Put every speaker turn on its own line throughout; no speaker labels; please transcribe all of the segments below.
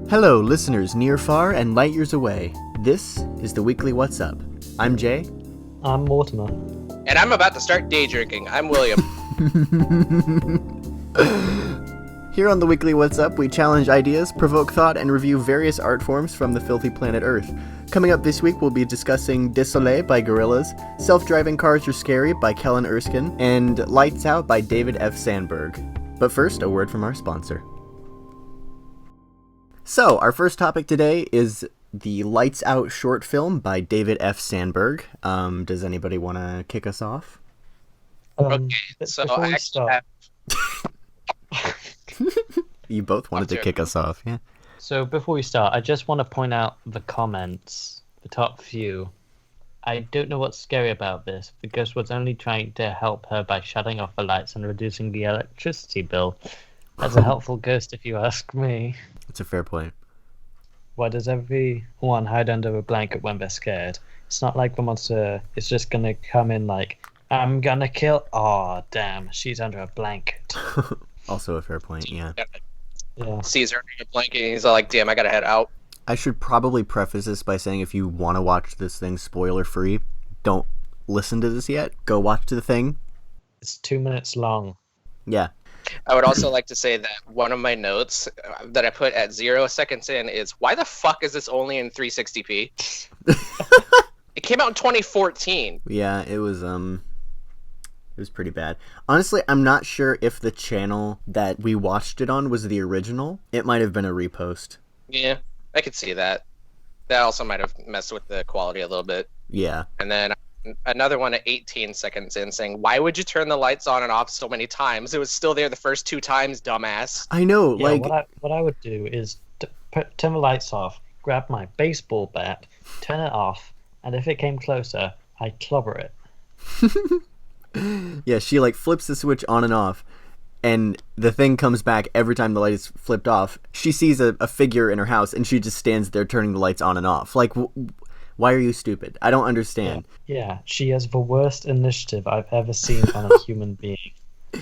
Hello, listeners near, far, and light years away. This is the weekly What's Up. I'm Jay.
I'm Mortimer.
And I'm about to start day drinking. I'm William.
Here on the weekly What's Up, we challenge ideas, provoke thought, and review various art forms from the filthy planet Earth. Coming up this week, we'll be discussing Désolé by Gorillaz, Self-Driving Cars Are Scary by Kellen Erskine, and Lights Out by David F. Sandberg. But first, a word from our sponsor. So, our first topic today is the Lights Out short film by David F. Sandberg. Does anybody want to kick us off?
Okay, so
before we start,
You both wanted to kick us off, yeah.
So before we start, I just want to point out the comments, the top few. I don't know what's scary about this. The ghost was only trying to help her by shutting off the lights and reducing the electricity bill. That's a helpful ghost, if you ask me.
That's a fair point.
Why does everyone hide under a blanket when they're scared? It's not like the monster is just gonna come in like, I'm gonna kill... Aw, damn, she's under a blanket.
Also a fair point, yeah.
Yeah.
Sees her in a blanket and he's all like, damn, I gotta head out.
I should probably preface this by saying if you want to watch this thing spoiler-free, don't listen to this yet. Go watch the thing.
It's 2 minutes long.
Yeah.
I would also like to say that one of my notes that I put at 0 seconds in is, why the fuck is this only in 360p? It came out in 2014.
Yeah, it was pretty bad. Honestly, I'm not sure if the channel that we watched it on was the original. It might have been a repost.
Yeah, I could see that. That also might have messed with the quality a little bit.
Yeah.
And then another one at 18 seconds in saying, why would you turn the lights on and off so many times? It was still there the first 2 times, dumbass.
I know,
Yeah,
like...
what I would do is turn the lights off, grab my baseball bat, turn it off, and if it came closer, I'd clobber it.
Yeah, she like flips the switch on and off, and the thing comes back every time the light is flipped off. She sees a figure in her house, and she just stands there turning the lights on and off. Like, why are you stupid? I don't understand.
Yeah, she has the worst initiative I've ever seen on a human being.
I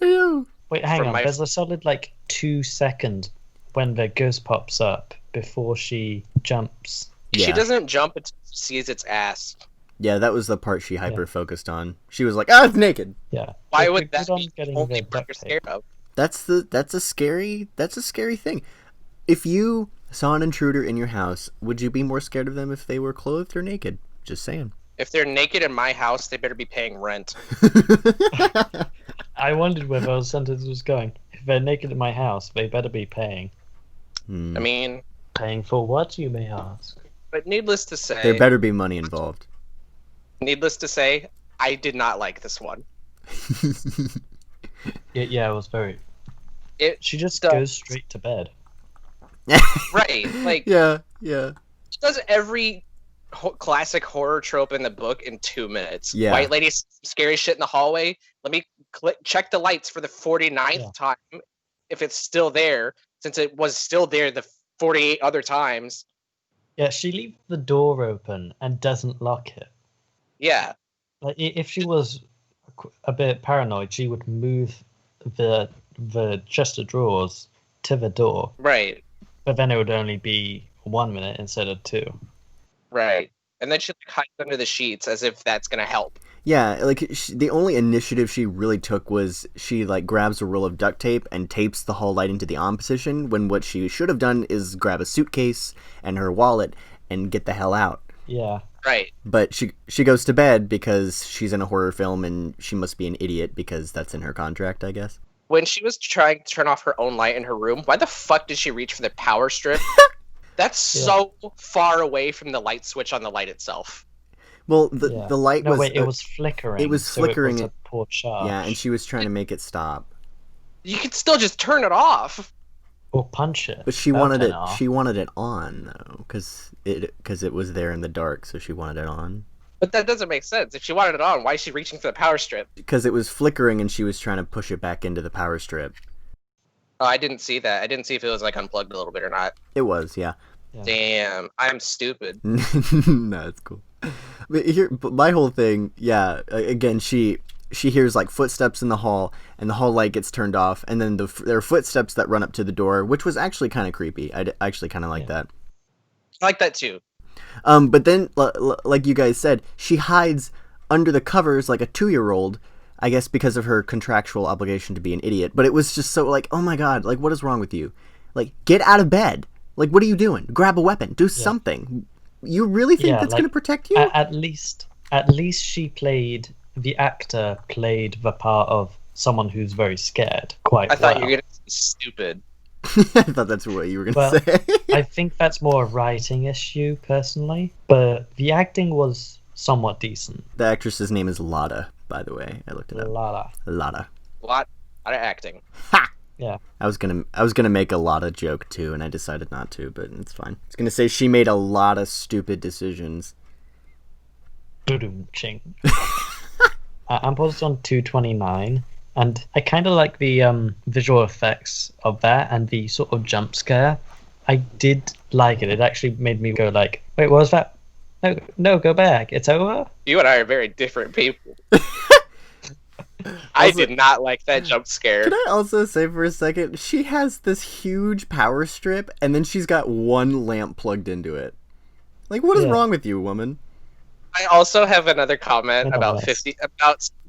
know.
Wait, hang on. There's a solid, 2 seconds when the ghost pops up before she jumps.
Yeah.
She doesn't jump until she sees its ass.
Yeah, that was the part she hyper-focused on. She was like, it's naked!
Yeah.
Why
If
would
you're
that
good on
be the
getting
only
the
part you're
duct
scared
tape-
of?
That's a scary thing. If you saw an intruder in your house, would you be more scared of them if they were clothed or naked? Just saying.
If they're naked in my house, they better be paying rent.
I wondered where those sentence was going. If they're naked in my house, they better be paying.
I mean...
Paying for what, you may ask?
But needless to say...
There better be money involved.
Needless to say, I did not like this one.
Yeah, it was very... She just goes straight to bed.
Right, like...
Yeah.
She does every classic horror trope in the book in 2 minutes.
Yeah.
White lady, scary shit in the hallway. Let me check the lights for the 49th time, if it's still there, since it was still there the 48 other times.
Yeah, she leaves the door open and doesn't lock it.
Yeah.
Like, if she was a bit paranoid, she would move the chest of drawers to the door.
Right.
But then it would only be 1 minute instead of 2.
Right. And then she hides under the sheets as if that's going to help.
Yeah, like, the only initiative she really took was she, grabs a roll of duct tape and tapes the hall light into the on position, when what she should have done is grab a suitcase and her wallet and get the hell out.
Yeah.
Right.
But she goes to bed because she's in a horror film and she must be an idiot because that's in her contract, I guess.
When she was trying to turn off her own light in her room, why the fuck did she reach for the power strip? That's so far away from the light switch on the light itself.
Well, the light was...
No, wait, it was flickering.
It was flickering.
So it was a poor charge.
Yeah, and she was trying to make it stop.
You could still just turn it off.
Or punch it.
But she wanted it. She wanted it on though, because it was there in the dark, so she wanted it on.
But that doesn't make sense. If she wanted it on, why is she reaching for the power strip?
Because it was flickering, and she was trying to push it back into the power strip.
Oh, I didn't see that. I didn't see if it was unplugged a little bit or not.
It was, yeah.
Damn, I'm stupid.
No, it's cool. But my whole thing, again, she hears like footsteps in the hall, and the hall light gets turned off, and then there are footsteps that run up to the door, which was actually kind of creepy. I actually kind of like that.
I like that too.
But then, like you guys said, she hides under the covers like a 2-year-old, I guess because of her contractual obligation to be an idiot. But it was just so like, oh my god, like what is wrong with you? Like, get out of bed. Like, what are you doing? Grab a weapon. Do something. You really think that's going to protect you?
At least the actor played the part of someone who's very scared quite well.
I thought you were going to say stupid.
I thought that's what you were going to say.
I think that's more a writing issue, personally. But the acting was somewhat decent.
The actress's name is Lada, by the way. I looked it up. Lada.
A lot of acting.
Ha!
Yeah.
I was gonna make a Lada joke too, and I decided not to, but it's fine. I was gonna say she made a lot of stupid decisions.
Ching. I'm posted on 229, and I kind of like the visual effects of that and the sort of jump scare. I did like it. It actually made me go like, wait, what was that? No, go back. It's over?
You and I are very different people. I did not like that jump scare.
Can I also say for a second, she has this huge power strip, and then she's got one lamp plugged into it. Like, what is wrong with you, woman?
I also have another comment about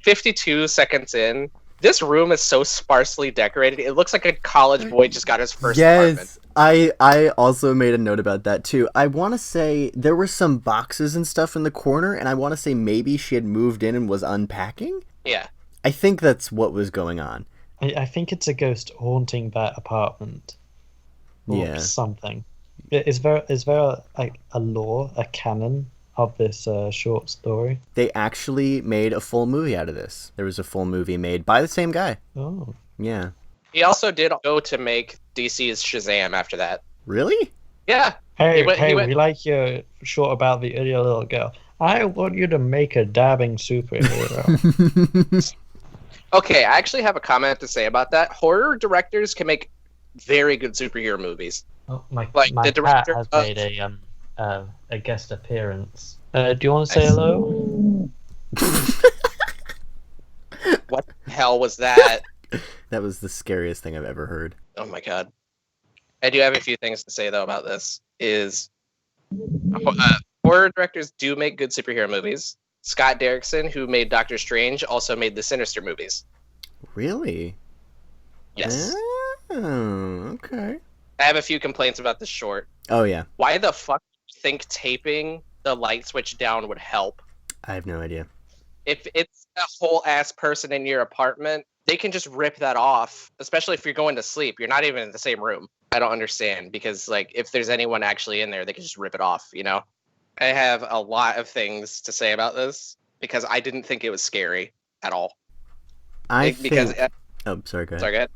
52 seconds in. This room is so sparsely decorated. It looks like a college boy just got his first apartment.
I also made a note about that too. I want to say there were some boxes and stuff in the corner, and I want to say maybe she had moved in and was unpacking.
Yeah.
I think that's what was going on.
I think it's a ghost haunting that apartment. Or something. Is there a lore, a canon of this short story?
They actually made a full movie out of this. There was a full movie made by the same guy.
Oh.
Yeah.
He also did go to make DC's Shazam after that.
Really?
Yeah.
Hey, we like your short about the idiot little girl. I want you to make a dabbing superhero.
Okay, I actually have a comment to say about that. Horror directors can make very good superhero movies.
Oh, my
the director
cat has made a guest appearance. Do you want to say hello?
What the hell was that?
That was the scariest thing I've ever heard.
Oh my god. I do have a few things to say though about this. Horror directors do make good superhero movies. Scott Derrickson, who made Doctor Strange, also made the Sinister movies.
Really?
Yes.
Oh, okay.
I have a few complaints about this short.
Oh, yeah.
Why the fuck do you think taping the light switch down would help?
I have no idea.
If it's a whole ass person in your apartment, they can just rip that off, especially if you're going to sleep. You're not even in the same room. I don't understand, because like if there's anyone actually in there, they can just rip it off, you know? I have a lot of things to say about this because I didn't think it was scary at all.
Oh, sorry, go ahead.
Sorry, go ahead.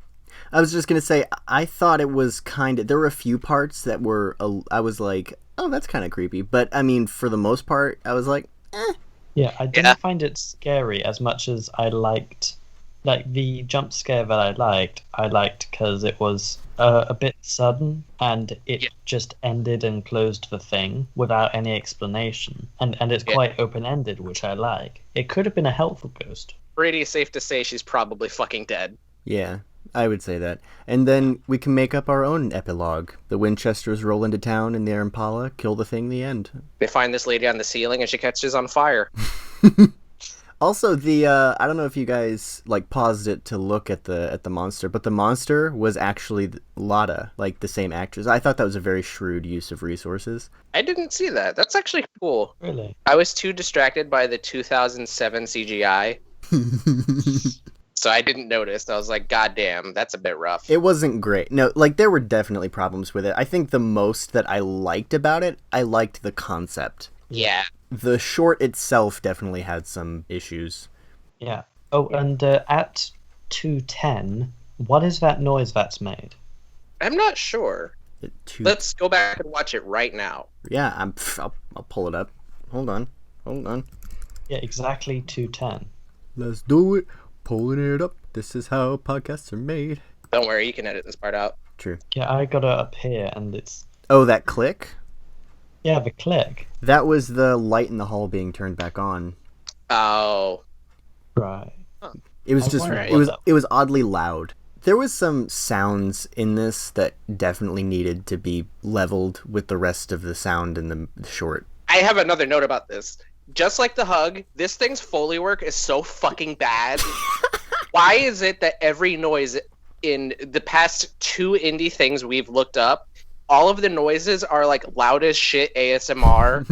I was just going to say, I thought it was there were a few parts that were, I was like, oh, that's kind of creepy. But, I mean, for the most part, I was like, eh.
Yeah, I didn't find it scary as much as I liked, like, the jump scare that I liked because it was a bit sudden, and it just ended and closed the thing without any explanation. And it's quite open-ended, which I like. It could have been a helpful ghost.
Pretty safe to say she's probably fucking dead.
Yeah, I would say that. And then we can make up our own epilogue. The Winchesters roll into town in their Impala, kill the thing, the end.
They find this lady on the ceiling and she catches on fire.
Also, I don't know if you guys like paused it to look at the monster, but the monster was actually Lada, like the same actress. I thought that was a very shrewd use of resources.
I didn't see that. That's actually cool.
Really?
I was too distracted by the 2007 CGI. So I didn't notice. I was like, God damn, that's a bit rough.
It wasn't great. No, like there were definitely problems with it. I think the most that I liked about it, I liked the concept.
Yeah.
The short itself definitely had some issues.
Yeah. Oh, and at 2:10, what is that noise that's made?
I'm not sure. Let's go back and watch it right now.
Yeah, I'll pull it up. Hold on.
Yeah, exactly 2:10.
Let's do it. Pulling it up. This is how podcasts are made.
Don't worry, you can edit this part out.
True.
Yeah, I got it up here, and it's...
Oh, that click?
Yeah, the click.
That was the light in the hall being turned back on.
Oh.
Right.
It was
I
just
wonder
it
what
was
that-
it was oddly loud. There was some sounds in this that definitely needed to be leveled with the rest of the sound in the short.
I have another note about this. Just like the hug, this thing's Foley work is so fucking bad. Why is it that every noise in the past 2 indie things we've looked up, all of the noises are like loud as shit ASMR?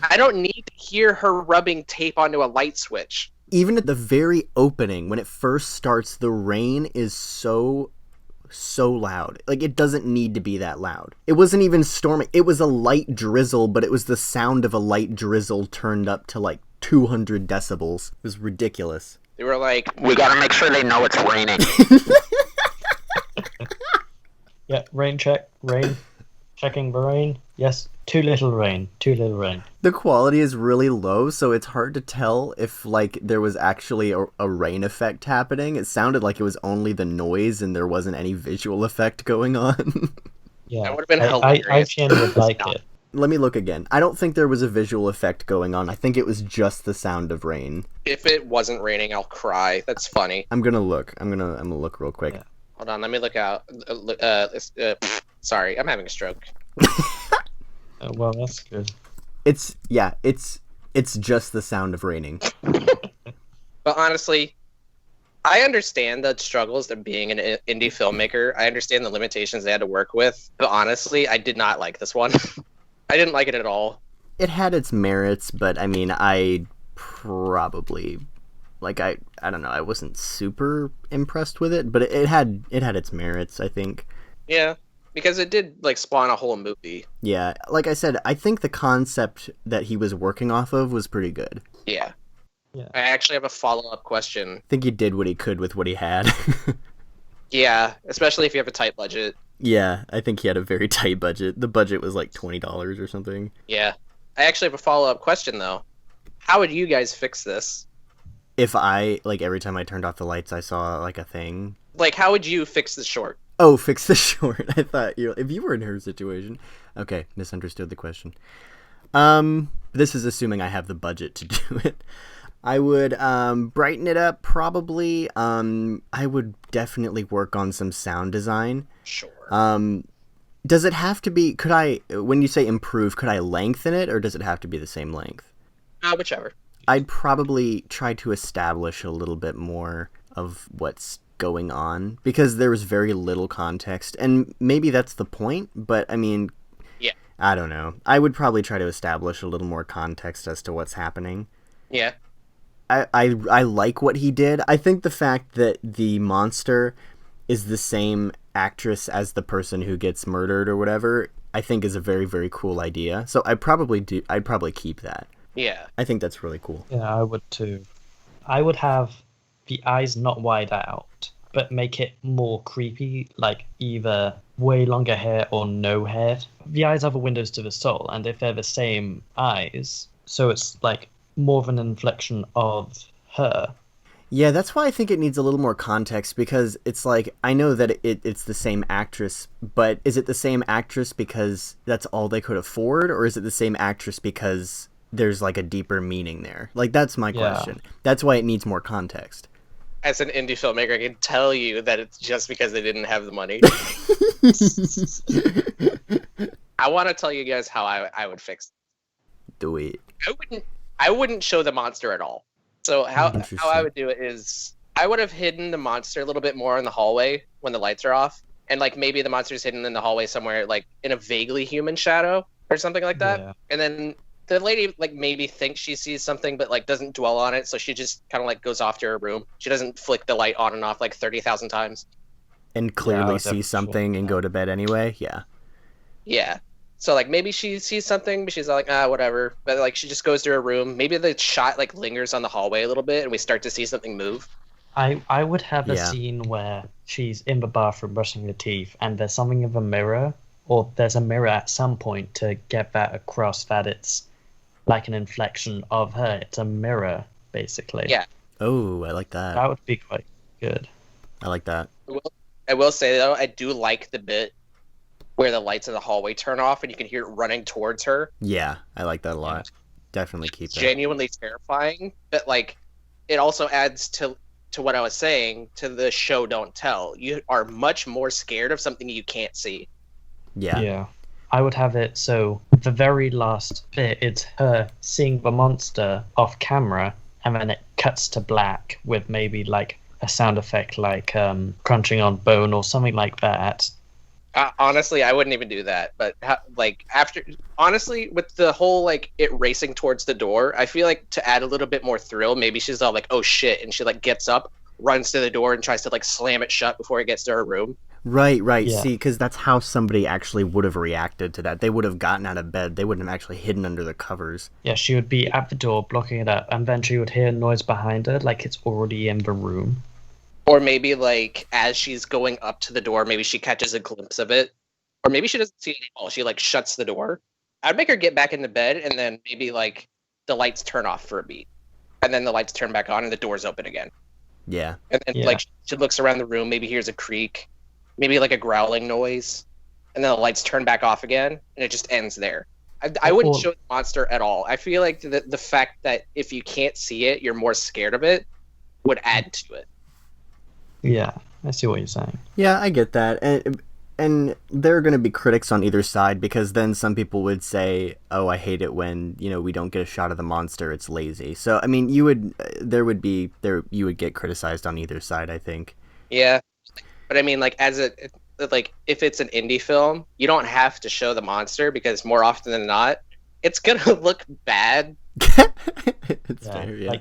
I don't need to hear her rubbing tape onto a light switch.
Even at the very opening, when it first starts, the rain is so loud. Like, it doesn't need to be that loud. It wasn't even storming. It was a light drizzle, but it was the sound of a light drizzle turned up to like 200 decibels. It was ridiculous.
They were like,
We gotta make sure they know it's raining.
Yeah, rain check. Rain. Checking the rain. Yes, too little rain. Too little rain.
The quality is really low, so it's hard to tell if like there was actually a rain effect happening. It sounded like it was only the noise and there wasn't any visual effect going on.
Yeah,
That would've been
I
hilarious.
genuinely would like
Not.
it.
Let me look again. I don't think there was a visual effect going on. I think it was just the sound of rain.
if it wasn't raining, I'll cry. That's funny.
I'm gonna look. I'm gonna look real quick.
Yeah.
Hold on, let me look out. Sorry, I'm having a stroke.
Oh, well, that's good.
It's just the sound of raining.
But honestly, I understand the struggles of being an indie filmmaker. I understand the limitations they had to work with. But honestly, I did not like this one. I didn't like it at all.
It had its merits, but I mean, I probably like I don't know. I wasn't super impressed with it, but it had its merits, I think.
Yeah, because it did like spawn a whole movie.
Yeah, like I said, I think the concept that he was working off of was pretty good.
Yeah.
Yeah.
I actually have a follow-up question.
I think he did what he could with what he had.
Yeah, especially if you have a tight budget.
Yeah, I think he had a very tight budget. The budget was like $20 or something.
Yeah. I actually have a follow-up question though. How would you guys fix this?
If I, like, every time I turned off the lights, I saw, like, a thing.
Like, how would you fix the short?
Oh, fix the short. I thought, if you were in her situation. Okay, misunderstood the question. This is assuming I have the budget to do it. I would, brighten it up, probably. I would definitely work on some sound design.
Sure.
Does it have to be, when you say improve, could I lengthen it, or does it have to be the same length?
Whichever.
I'd probably try to establish a little bit more of what's going on, because there was very little context, and maybe that's the point, but I mean,
Yeah.
I don't know. I would probably try to establish a little more context as to what's happening.
Yeah.
I like what he did. I think the fact that the monster is the same actress as the person who gets murdered or whatever, I think is a very, very cool idea. So I'd probably keep that.
Yeah.
I think that's really cool.
Yeah, I would too. I would have the eyes not wide out, but make it more creepy, like either way longer hair or no hair. The eyes are the windows to the soul, and if they're the same eyes, so it's like more of an inflection of her.
Yeah, that's why I think it needs a little more context, because it's like, I know that it's the same actress, but is it the same actress because that's all they could afford, or is it the same actress because there's like a deeper meaning there? Like, that's my question. That's why it needs more context.
As an indie filmmaker, I can tell you that it's just because they didn't have the money. I want to tell you guys how I would fix it.
Do it.
I wouldn't show the monster at all. So how
Interesting.
I would do it is I would have hidden the monster a little bit more in the hallway when the lights are off, and like maybe the monster's hidden in the hallway somewhere, like in a vaguely human shadow or something like that.
Yeah.
And then the lady like maybe thinks she sees something, but like doesn't dwell on it, so she just kind of like goes off to her room. She doesn't flick the light on and off like 30,000 times.
And
Yeah, I
clearly
would
see
definitely
something and go to bed anyway? Yeah.
Yeah. So like maybe she sees something, but she's like, whatever. But like she just goes to her room. Maybe the shot like lingers on the hallway a little bit, and we start to see something move.
I would have a
Yeah.
scene where she's in the bathroom brushing her teeth, and there's something in the mirror, or there's a mirror at some point to get that across that it's like an inflection of her. It's a mirror, basically.
Yeah.
Oh, I like that.
That would be quite good.
I like that.
I will say though, I do like the bit where the lights in the hallway turn off and you can hear it running towards her.
Yeah, I like that a lot. Definitely keep
It's
that.
genuinely terrifying, but like it also adds to what I was saying, to the show don't tell. You are much more scared of something you can't see.
Yeah.
Yeah. I would have it so the very last bit, it's her seeing the monster off camera, and then it cuts to black with maybe like a sound effect like crunching on bone or something like that.
Honestly, I wouldn't even do that. But honestly, with the whole like it racing towards the door, I feel like to add a little bit more thrill, maybe she's all like, "Oh shit," and she like gets up, runs to the door, and tries to like slam it shut before it gets to her room.
Right.
Yeah.
See, because that's how somebody actually would have reacted to that. They would have gotten out of bed. They wouldn't have actually hidden under the covers.
Yeah, she would be at the door blocking it up, and then she would hear a noise behind her, like it's already in the room.
Or maybe like as she's going up to the door, maybe she catches a glimpse of it, or maybe she doesn't see it at all. She like shuts the door. I'd make her get back into bed, and then maybe like the lights turn off for a beat, and then the lights turn back on, and the door's open again.
Yeah.
And then like she looks around the room, maybe hears a creak, maybe like a growling noise, and then the lights turn back off again, and it just ends there. I wouldn't show the monster at all. I feel like the fact that if you can't see it, you're more scared of it, would add to it.
Yeah, I see what you're saying.
Yeah, I get that. And there are going to be critics on either side, because then some people would say, "Oh, I hate it when, we don't get a shot of the monster. It's lazy." So, I mean, you would get criticized on either side, I think.
Yeah. But I mean, like if it's an indie film, you don't have to show the monster, because more often than not, it's going to look bad.
It's fair, yeah.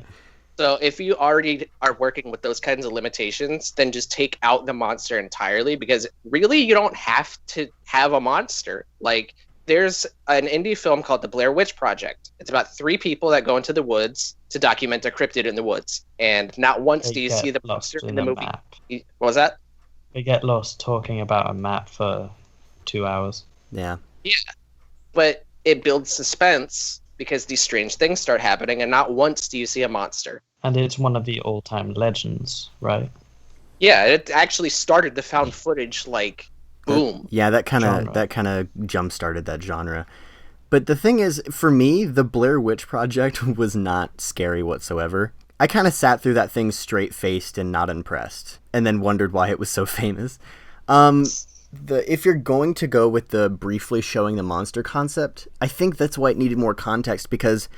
So if you already are working with those kinds of limitations, then just take out the monster entirely, because really you don't have to have a monster. Like, there's an indie film called The Blair Witch Project. It's about 3 people that go into the woods to document a cryptid in the woods. And not once do you see the monster in the movie.
Map.
What was that?
They get lost talking about a map for 2 hours.
Yeah.
Yeah. But it builds suspense, because these strange things start happening, and not once do you see a monster.
And it's one of the all-time legends, right?
Yeah, it actually started the found footage, like, boom.
That kind of jump-started that genre. But the thing is, for me, the Blair Witch Project was not scary whatsoever. I kind of sat through that thing straight-faced and not impressed, and then wondered why it was so famous. If you're going to go with the briefly showing the monster concept, I think that's why it needed more context, because,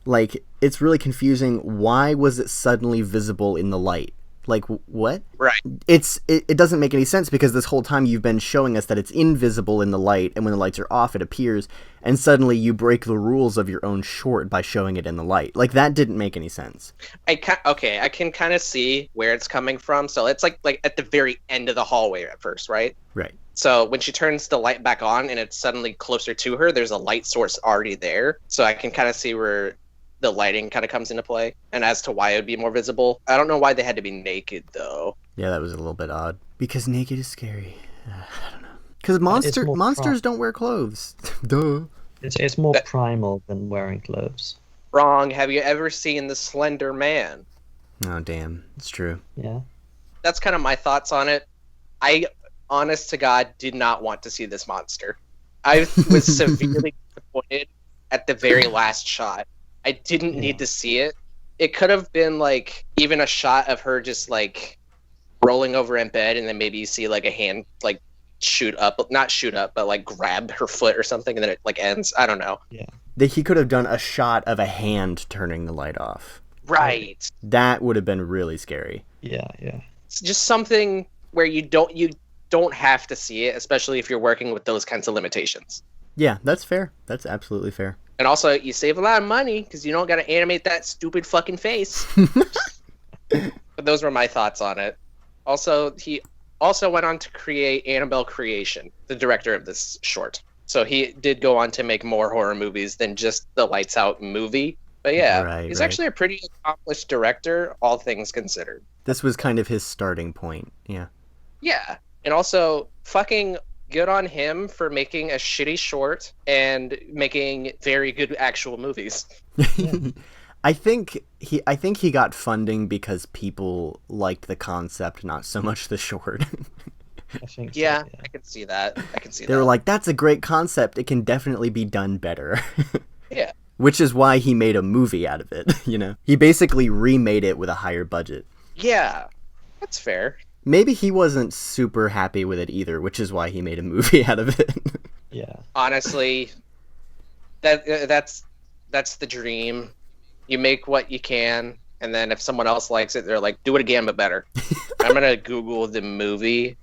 like, it's really confusing. Why was it suddenly visible in the light? Like, what?
Right.
It doesn't make any sense, because this whole time you've been showing us that it's invisible in the light, and when the lights are off, it appears, and suddenly you break the rules of your own short by showing it in the light. Like, that didn't make any sense.
I can kind of see where it's coming from. So it's like at the very end of the hallway at first, right?
Right.
So when she turns the light back on and it's suddenly closer to her, there's a light source already there. So I can kind of see where the lighting kind of comes into play, and as to why it would be more visible. I don't know why they had to be naked, though.
Yeah, that was a little bit odd. Because naked is scary. I don't know. Because monsters don't wear clothes. Duh.
It's more primal than wearing clothes.
Wrong. Have you ever seen The Slender Man?
Oh, damn. It's true.
Yeah.
That's kind of my thoughts on it. I, honest to God, did not want to see this monster. I was severely disappointed at the very last shot. I didn't need to see it. It could have been like even a shot of her just like rolling over in bed, and then maybe you see like a hand like not shoot up, but like grab her foot or something, and then it like ends. I don't know.
Yeah.
He could have done a shot of a hand turning the light off.
Right.
That would have been really scary.
Yeah.
It's just something where you don't have to see it, especially if you're working with those kinds of limitations.
Yeah, that's fair. That's absolutely fair.
And also, you save a lot of money because you don't got to animate that stupid fucking face. But those were my thoughts on it. Also, he also went on to create Annabelle Creation, the director of this short. So he did go on to make more horror movies than just the Lights Out movie. But yeah, he's actually a pretty accomplished director, all things considered.
This was kind of his starting point, yeah.
Yeah, and also fucking good on him for making a shitty short and making very good actual movies.
I think he got funding because people liked the concept, not so much the short.
I think so,
yeah, I can see that.
They were like, that's a great concept. It can definitely be done better.
Yeah.
Which is why he made a movie out of it, you know? He basically remade it with a higher budget.
Yeah, that's fair.
Maybe he wasn't super happy with it either, which is why he made a movie out of it.
Yeah.
Honestly, that's the dream. You make what you can, and then if someone else likes it, they're like, do it again, but better. I'm going to Google the movie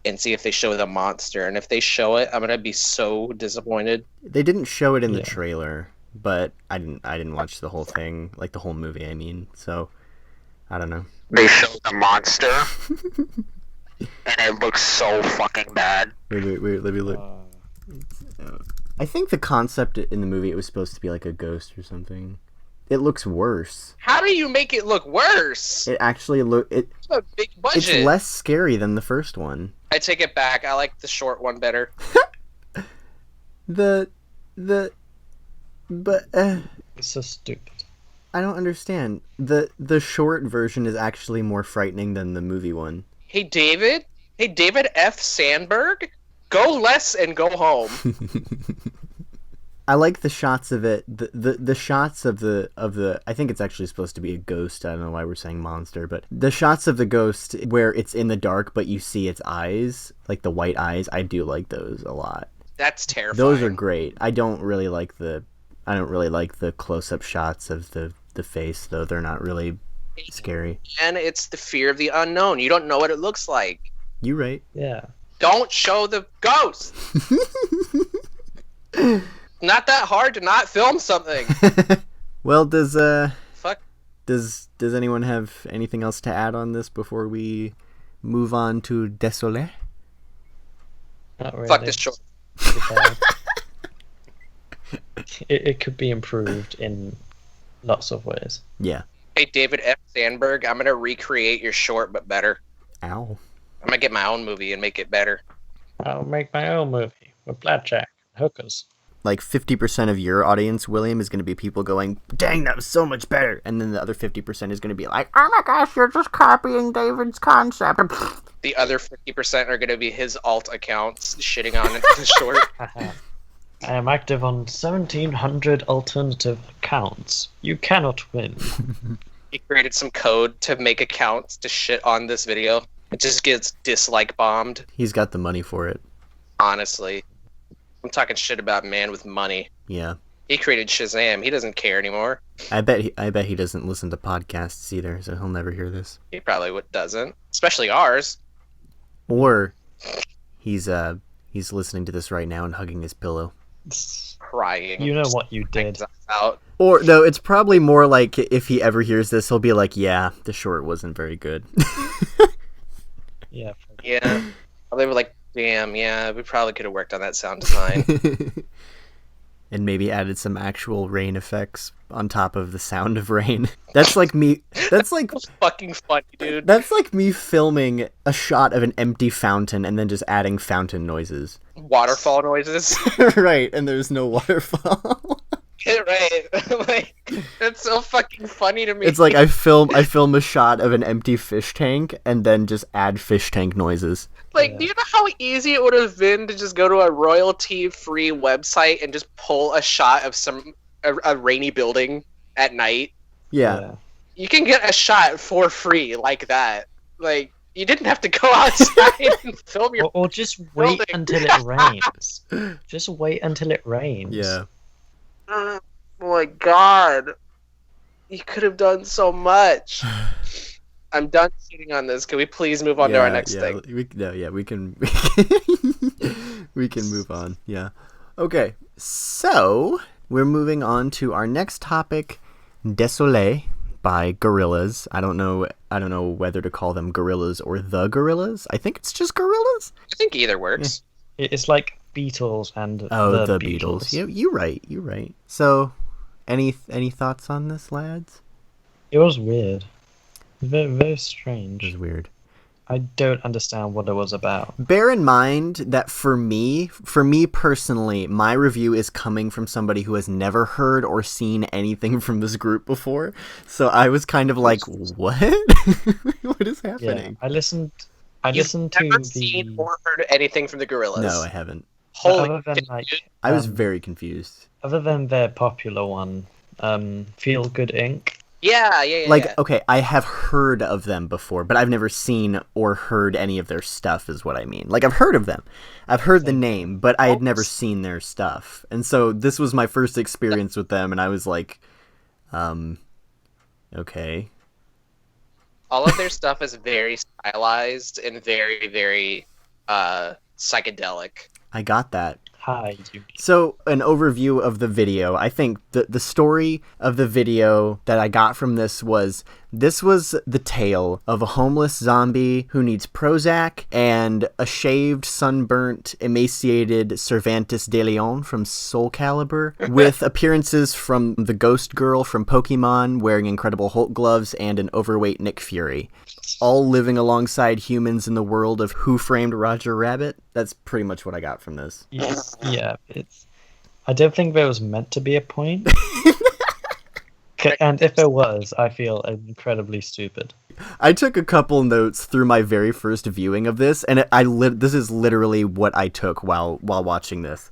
and see if they show the monster. And if they show it, I'm going to be so disappointed.
They didn't show it in the trailer, but I didn't watch the whole thing, like the whole movie, I mean. So, I don't know.
They showed the monster, and it looks so fucking bad.
Wait, let me look. I think the concept in the movie, it was supposed to be like a ghost or something. It looks worse.
How do you make it look worse?
It actually
It's a big budget.
It's less scary than the first one.
I take it back. I like the short one better.
But
It's so stupid.
I don't understand. The short version is actually more frightening than the movie one.
Hey, David F. Sandberg? Go less and go home.
I like the shots of it. The shots of the I think it's actually supposed to be a ghost. I don't know why we're saying monster, but the shots of the ghost where it's in the dark but you see its eyes, like the white eyes, I do like those a lot.
That's terrifying.
Those are great. I don't really like the close-up shots of the face, though. They're not really scary.
And it's the fear of the unknown. You don't know what it looks like.
You right.
Yeah.
Don't show the ghost. Not that hard to not film something.
Well, does
Fuck.
does anyone have anything else to add on this before we move on to Désolé?
Not really.
Fuck this short.
It could be improved in lots of ways.
Yeah.
Hey, David F. Sandberg, I'm gonna recreate your short, but better.
Ow.
I'm gonna get my own movie and make it better.
I'll make my own movie with blackjack and hookers.
Like 50% of your audience, William, is going to be people going, dang, that was so much better. And then the other 50% is going to be like, oh my gosh, you're just copying David's concept.
The other 50% are gonna be his alt accounts shitting on the short.
I am active on 1,700 alternative accounts. You cannot win.
He created some code to make accounts to shit on this video. It just gets dislike bombed.
He's got the money for it.
Honestly, I'm talking shit about man with money.
Yeah.
He created Shazam. He doesn't care anymore.
I bet he doesn't listen to podcasts either, so he'll never hear this.
He probably doesn't, especially ours.
Or he's listening to this right now and hugging his pillow.
Crying.
You know what you did.
Out.
Or no, it's probably more like if he ever hears this, he'll be like, "Yeah, the short wasn't very good."
Yeah.
Yeah. They were like, "Damn, yeah, we probably could have worked on that sound design."
And maybe added some actual rain effects on top of the sound of rain. That's like me. That's like
fucking funny, dude.
That's like me filming a shot of an empty fountain and then just adding fountain noises.
Waterfall noises.
Right, and there's no waterfall.
Right. Like, that's so fucking funny to me.
It's like I film a shot of an empty fish tank and then just add fish tank noises.
Like, do you know how easy it would have been to just go to a royalty-free website and just pull a shot of a rainy building at night?
Yeah.
You can get a shot for free like that. Like, you didn't have to go outside and film your
or just wait until it rains. Just wait until it rains.
Yeah.
Oh my god. You could have done so much. I'm done shitting on this. Can we please move on to our next thing?
We can we can move on. Yeah. Okay. So, we're moving on to our next topic, Désolé by Gorillaz. I don't know whether to call them Gorillaz or the Gorillaz. I think it's just Gorillaz.
I think either works.
Yeah. It's like Beatles and
the Beatles. Yeah, you're right. So, any thoughts on this, lads?
It was weird. Very, very strange.
It was weird.
I don't understand what it was about.
Bear in mind that for me personally, my review is coming from somebody who has never heard or seen anything from this group before. So I was kind of like, what? What is happening?
Yeah, I listened
You've
to
never
the...
seen or heard anything from the Gorillaz?
No, I haven't.
Holy
Other than
shit,
like,
dude.
I was very confused.
other than their popular one, Feel Good Inc.
Yeah.
Okay, I have heard of them before, but I've never seen or heard any of their stuff, is what I mean. Like, I've heard of them. I've heard the name, but I had never seen their stuff. And so this was my first experience with them, and I was like, okay.
All of their stuff is very stylized and very, very psychedelic.
I got that.
Hi, you.
So, an overview of the video. I think the story of the video that I got from this was the tale of a homeless zombie who needs Prozac and a shaved, sunburnt, emaciated Cervantes de Leon from Soul Calibur with appearances from the Ghost Girl from Pokemon wearing Incredible Hulk gloves and an overweight Nick Fury. All living alongside humans in the world of Who Framed Roger Rabbit. That's pretty much what I got from this.
Yeah, it's. I don't think there was meant to be a point. And if there was, I feel incredibly stupid.
I took a couple notes through my very first viewing of this, and this is literally what I took while watching this.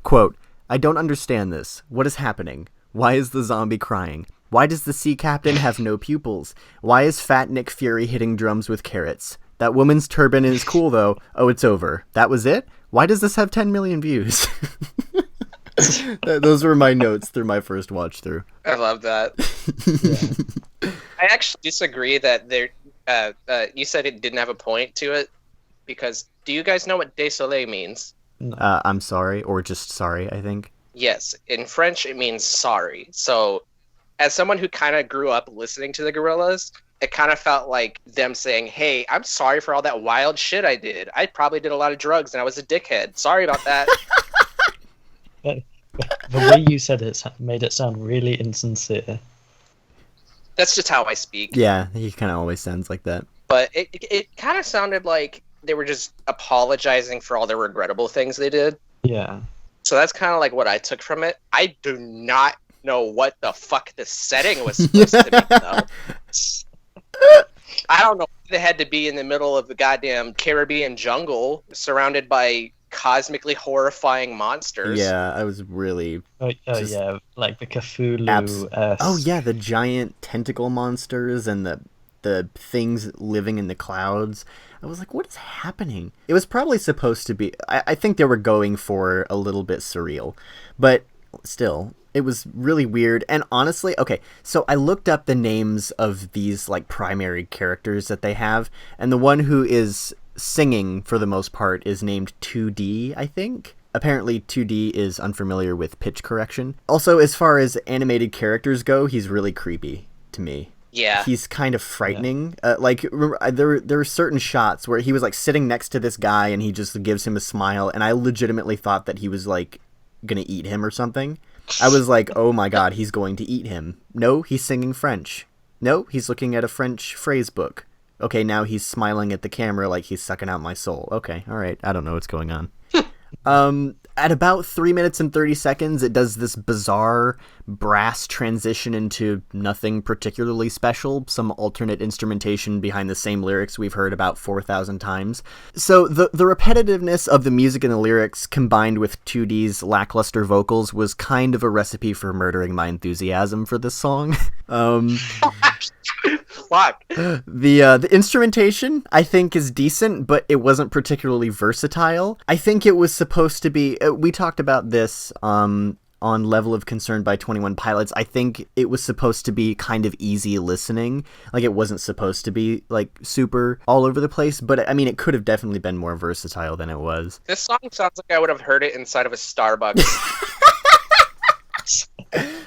Quote, "I don't understand this. What is happening? Why is the zombie crying? Why does the sea captain have no pupils? Why is fat Nick Fury hitting drums with carrots? That woman's turban is cool, though. Oh, it's over. That was it? Why does this have 10 million views?" Those were my notes through my first watch through.
I love that. I actually disagree that you said it didn't have a point to it, because do you guys know what désolé means?
I'm sorry, or just sorry, I think.
Yes, in French it means sorry. So, as someone who kind of grew up listening to the Gorillaz, it kind of felt like them saying, "Hey, I'm sorry for all that wild shit I did. I probably did a lot of drugs and I was a dickhead. Sorry about that."
The way you said it made it sound really insincere.
That's just how I speak.
Yeah, he kind of always sounds like that.
But it kind of sounded like they were just apologizing for all the regrettable things they did.
Yeah.
So that's kind of like what I took from it. I do not know what the fuck the setting was supposed to be, though. I don't know if they had to be in the middle of the goddamn Caribbean jungle surrounded by cosmically horrifying monsters.
Yeah, I was really...
yeah, like the Cthulhu...
Oh, yeah, the giant tentacle monsters and the things living in the clouds. I was like, what is happening? It was probably supposed to be... I think they were going for a little bit surreal. But still, it was really weird. And honestly, okay, so I looked up the names of these, like, primary characters that they have. And the one who is singing, for the most part, is named 2D, I think. Apparently, 2D is unfamiliar with pitch correction. Also, as far as animated characters go, he's really creepy to me.
Yeah.
He's kind of frightening. Yeah. There were certain shots where he was, like, sitting next to this guy and he just gives him a smile, and I legitimately thought that he was, like, gonna eat him or something. I was like, oh my god, he's going to eat him. No, he's singing French. No, he's looking at a French phrase book. Okay, now he's smiling at the camera like he's sucking out my soul. Okay, alright, I don't know what's going on. At about 3 minutes and 30 seconds, it does this bizarre brass transition into nothing particularly special, some alternate instrumentation behind the same lyrics we've heard about 4,000 times. So the repetitiveness of the music and the lyrics combined with 2D's lackluster vocals was kind of a recipe for murdering my enthusiasm for this song.
Fuck.
The instrumentation, I think, is decent, but it wasn't particularly versatile. I think it was supposed to be... we talked about this on Level of Concern by 21 Pilots. I think it was supposed to be kind of easy listening. Like, it wasn't supposed to be, like, super all over the place, but, I mean, it could have definitely been more versatile than it was.
This song sounds like I would have heard it inside of a Starbucks.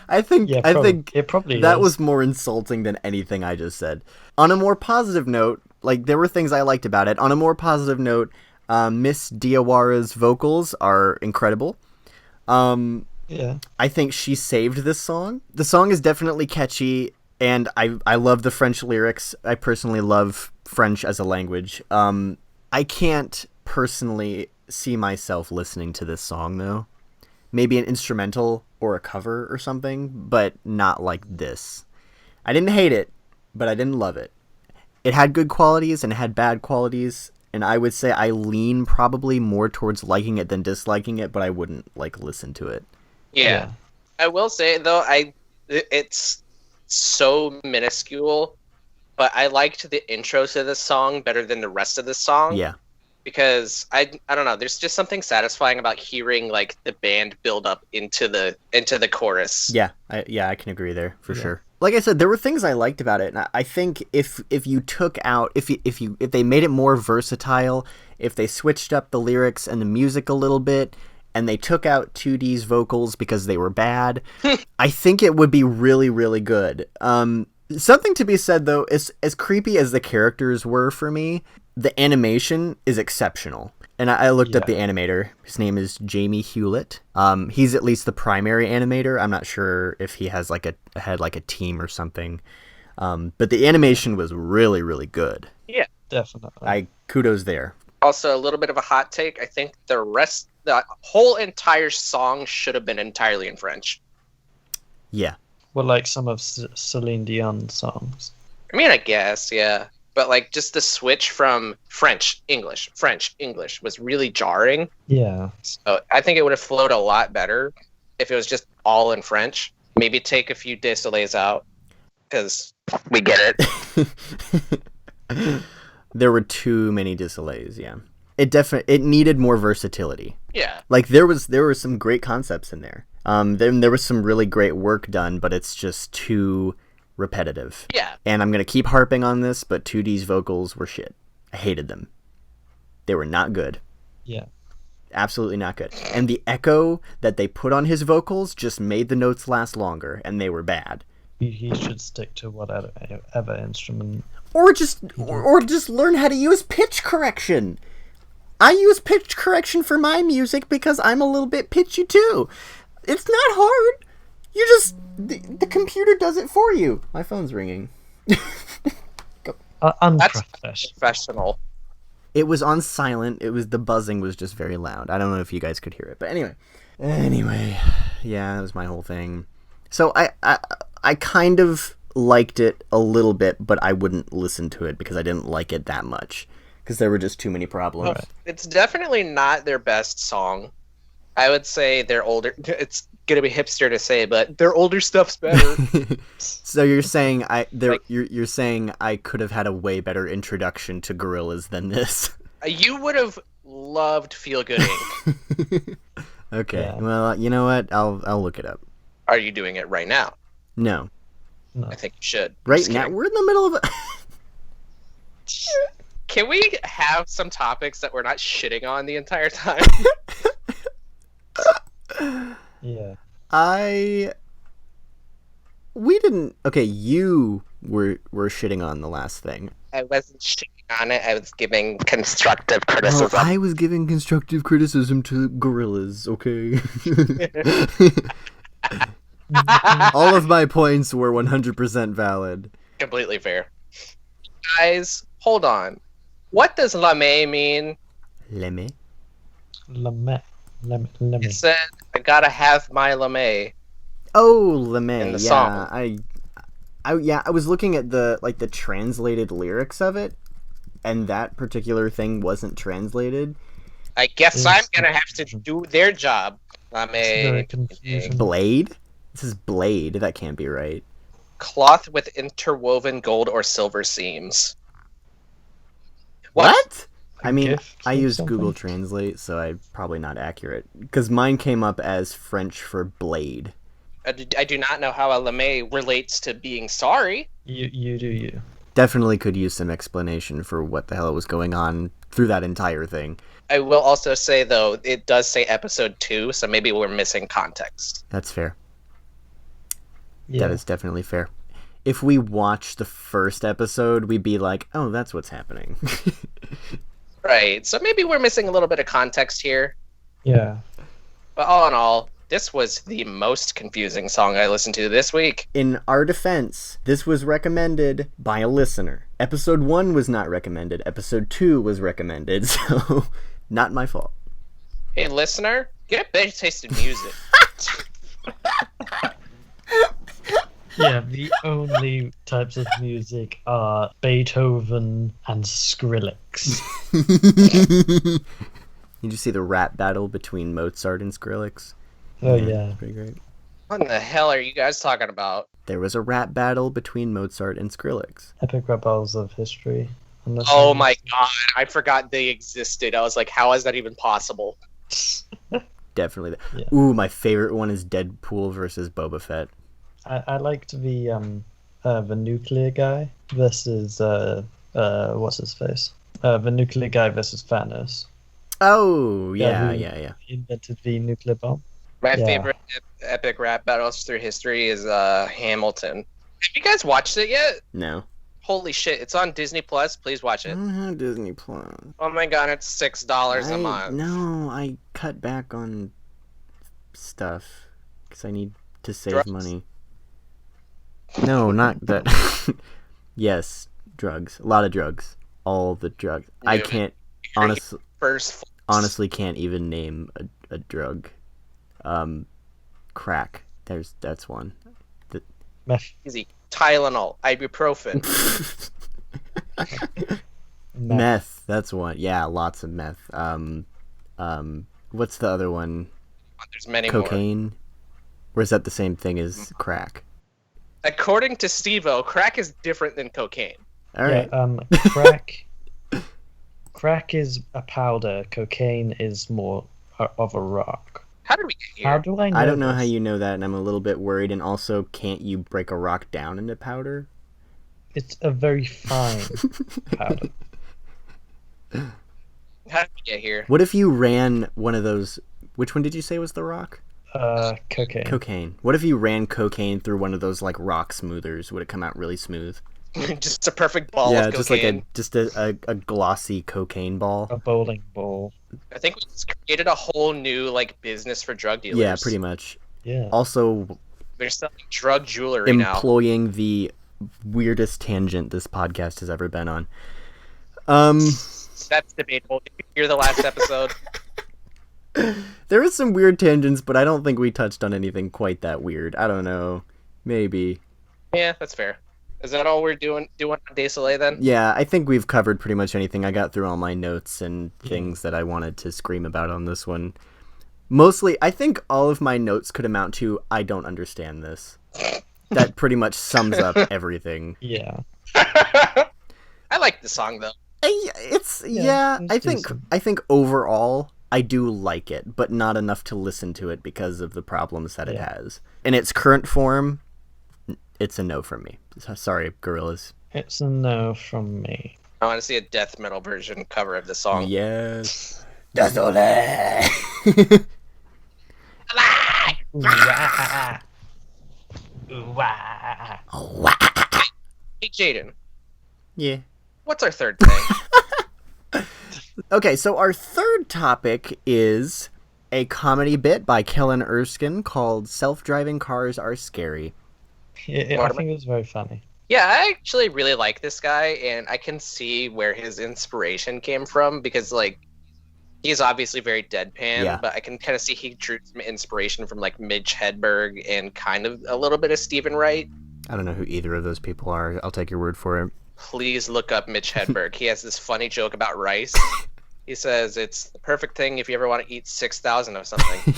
I think
it probably
that
is.
was more insulting than anything I just said. On a more positive note, like, there were things I liked about it. On a more positive note, Miss Diawara's vocals are incredible.
Yeah.
I think she saved this song. The song is definitely catchy, and I love the French lyrics. I personally love French as a language. I can't personally see myself listening to this song, though. Maybe an instrumental or a cover or something, but not like this. I didn't hate it, but I didn't love it. It had good qualities and it had bad qualities, and I would say I lean probably more towards liking it than disliking it, but I wouldn't listen to it.
Yeah. I will say though, it's so minuscule, but I liked the intro to this song better than the rest of the song.
Yeah.
Because I don't know, there's just something satisfying about hearing like the band build up into the chorus.
Yeah, I can agree there for sure. Like I said, there were things I liked about it, and I think if you took out if they made it more versatile, if they switched up the lyrics and the music a little bit, and they took out 2D's vocals because they were bad, I think it would be really, really good. Something to be said though, as creepy as the characters were for me, the animation is exceptional. And I looked up the animator. His name is Jamie Hewlett. He's at least the primary animator. I'm not sure if he has had a team or something. But the animation was really, really good.
Yeah,
definitely.
Kudos there.
Also, a little bit of a hot take. I think the whole entire song should have been entirely in French.
Yeah.
Well, like some of Celine Dion's songs.
I mean, I guess, yeah. But like just the switch from French, English was really jarring.
Yeah.
So I think it would have flowed a lot better if it was just all in French. Maybe take a few Désolés out, because we get
it. There were too many Désolés, yeah. It needed more versatility.
Yeah.
Like there were some great concepts in there. Then there was some really great work done, but it's just too repetitive.
Yeah.
And I'm going to keep harping on this, but 2D's vocals were shit. I hated them. They were not good.
Yeah.
Absolutely not good. And the echo that they put on his vocals just made the notes last longer, and they were bad.
He should stick to whatever instrument.
Or just learn how to use pitch correction. I use pitch correction for my music because I'm a little bit pitchy too. It's not hard. You just... The computer does it for you. My phone's ringing.
That's professional.
It was on silent. The buzzing was just very loud. I don't know if you guys could hear it, but anyway, yeah, that was my whole thing. So I kind of liked it a little bit, but I wouldn't listen to it because I didn't like it that much because there were just too many problems.
Right.
It's definitely not their best song. I would say their older... It's gonna be hipster to say, but their older stuff's better.
So you're saying you're saying I could have had a way better introduction to Gorillaz than this?
You would have loved Feel Good Inc.
Okay, yeah. Well, you know what? I'll look it up.
Are you doing it right now?
No.
I think you should.
Right now, we're in the middle of it.
Can we have some topics that we're not shitting on the entire time?
Yeah.
We didn't... Okay, you were shitting on the last thing.
I wasn't shitting on it. I was giving constructive criticism.
Well, I was giving constructive criticism to Gorillaz, okay? All of my points were 100% valid.
Completely fair. Guys, hold on. What does lame mean?
Lame?
Lame.
It said, I gotta have my lame.
Oh, lame.
In the
yeah,
song.
I was looking at the translated lyrics of it, and that particular thing wasn't translated.
I guess I'm gonna have to do their job. Lame.
Very confusing.
Blade? This is blade. That can't be right.
Cloth with interwoven gold or silver seams.
What? I mean, I used
something?
Google Translate, so I'm probably not accurate. Because mine came up as French for blade.
I do not know how a lame relates to being sorry.
You do you.
Definitely could use some explanation for what the hell was going on through that entire thing.
I will also say, though, it does say episode 2, so maybe we're missing context.
That's fair.
Yeah.
That is definitely fair. If we watched the first episode, we'd be like, oh, that's what's happening.
Right, so maybe we're missing a little bit of context here.
Yeah.
But all in all, this was the most confusing song I listened to this week.
In our defense, this was recommended by a listener. Episode 1 was not recommended. Episode 2 was recommended, so not my fault.
Hey, listener, get better taste in music.
Yeah, the only types of music are Beethoven and Skrillex.
Did you see the rap battle between Mozart and Skrillex?
Oh yeah.
Pretty great.
What in the hell are you guys talking about?
There was a rap battle between Mozart and Skrillex.
Epic rap battles of history. Unless
Oh
I'm
my god, I forgot they existed. I was like, how is that even possible?
Definitely.
Yeah.
Ooh, my favorite one is Deadpool versus Boba Fett.
I liked the nuclear guy versus what's his face? The nuclear guy versus Thanos.
Oh, yeah.
He invented the nuclear bomb.
My
Yeah.
favorite epic rap battles through history is Hamilton. Have you guys watched it yet?
No.
Holy shit, it's on Disney Plus. Please watch
I
it.
don't have Disney Plus.
Oh my god, it's $6 a month.
No, I cut back on stuff because I need to save
Drugs?
money. No, not that. Yes, drugs. A lot of drugs. All the drugs. I
Dude,
can't
You're
honestly
first
can't even name a drug. Crack. That's one.
Meth.
easy. Tylenol, ibuprofen.
Meth. That's one. Yeah, lots of meth. What's the other one?
There's many more.
Cocaine. Or is that the same thing as crack?
According to Steve-O, crack is different than cocaine.
All right.
Crack. Crack is a powder. Cocaine is more of a rock.
How did we get here?
How do I know?
I don't know
this?
how you know that, and I'm a little bit worried. And also, can't you break a rock down into powder?
It's a very fine powder.
How did we get here?
What if you ran one of those? Which one did you say was the rock?
Cocaine.
Cocaine. What if you ran cocaine through one of those like rock smoothers? Would it come out really smooth?
Just a perfect ball
Yeah,
of
just like
cocaine.
a glossy cocaine ball.
A bowling ball.
I think we just created a whole new like business for drug dealers.
Yeah, pretty much.
Yeah.
Also,
They're selling drug jewelry now.
employing the weirdest tangent this podcast has ever been on.
That's debatable. Did you hear the last episode?
There is some weird tangents, but I don't think we touched on anything quite that weird. I don't know. Maybe.
Yeah, that's fair. Is that all we're doing on Désolé then?
Yeah, I think we've covered pretty much anything. I got through all my notes and things that I wanted to scream about on this one. Mostly, I think all of my notes could amount to, I don't understand this. That pretty much sums up everything.
Yeah.
I like the song though.
It's
Yeah,
I
it's
think
decent.
I think overall I do like it, but not enough to listen to it because of the problems that it
Yeah.
has. In its current form, it's a no from me. Sorry, Gorillaz.
It's a no from me.
I want to see a death metal version cover of the song.
Yes. Désolé.
Ooh, wah. Ooh, wah.
Hey Jaden,
Yeah.
what's our third thing?
Okay, so our third topic is a comedy bit by Kellen Erskine called Self-Driving Cars Are Scary.
I think it was very funny.
Yeah, I actually really like this guy, and I can see where his inspiration came from because, like, he's obviously very deadpan,
Yeah.
but I can kind of see he drew some inspiration from, like, Mitch Hedberg and kind of a little bit of Stephen Wright.
I don't know who either of those people are. I'll take your word for it.
Please look up Mitch Hedberg. He has this funny joke about rice. He says it's the perfect thing if you ever want to eat 6,000 of something.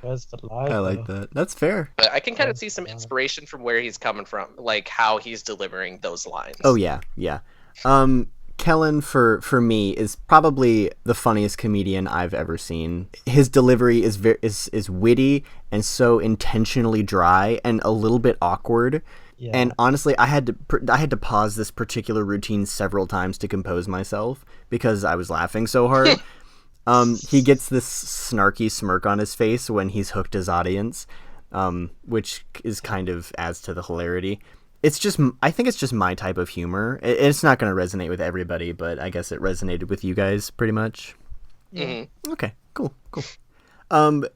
Where's the lie?
I like that. That's fair.
But I can kind of see some inspiration from where he's coming from, like how he's delivering those lines.
Oh yeah. Kellen for me is probably the funniest comedian I've ever seen. His delivery is witty and so intentionally dry and a little bit awkward.
Yeah.
And honestly, I had to pause this particular routine several times to compose myself because I was laughing so hard. He gets this snarky smirk on his face when he's hooked his audience, which is kind of adds to the hilarity. I think it's just my type of humor. It's not going to resonate with everybody, but I guess it resonated with you guys pretty much.
Mm-hmm.
Okay, cool.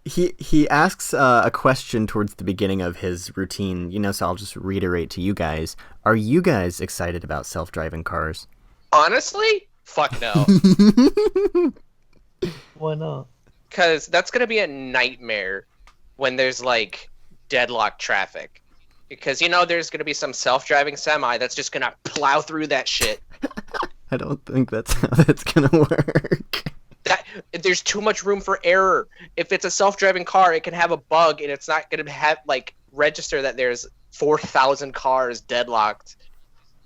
He asks a question towards the beginning of his routine, so I'll just reiterate to you guys. Are you guys excited about self-driving cars?
Honestly, fuck no.
Why not?
Because that's going to be a nightmare when there's like deadlock traffic. Because there's going to be some self-driving semi that's just going to plow through that shit.
I don't think that's how that's gonna work.
There's too much room for error. If it's a self-driving car, it can have a bug, and it's not going to have register that there's 4,000 cars deadlocked.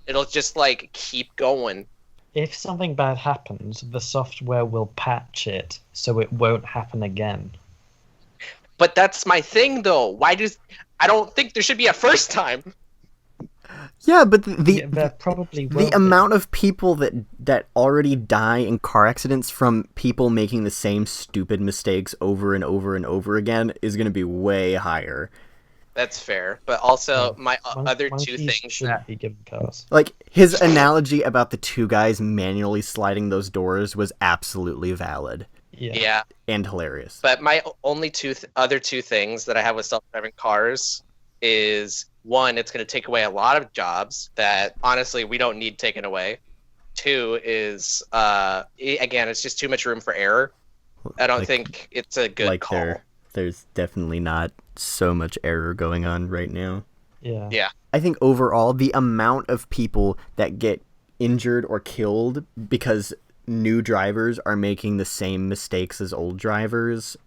It'll just keep going.
If something bad happens, the software will patch it so it won't happen again.
But that's my thing, though. I don't think there should be a first time.
Yeah, but
There probably will
the
be.
amount of people that already die in car accidents from people making the same stupid mistakes over and over and over again is going to be way higher.
That's fair. But also, my other two
Monkeys
things
shouldn't be given cars.
Like, his analogy about the two guys manually sliding those doors was absolutely valid
Yeah.
and hilarious.
But my only other two things that I have with self-driving cars is, one, it's going to take away a lot of jobs that, honestly, we don't need taken away. Two is, again, it's just too much room for error. I don't think it's a good call.
There's definitely not so much error going on right now.
Yeah.
I think overall, the amount of people that get injured or killed because new drivers are making the same mistakes as old drivers,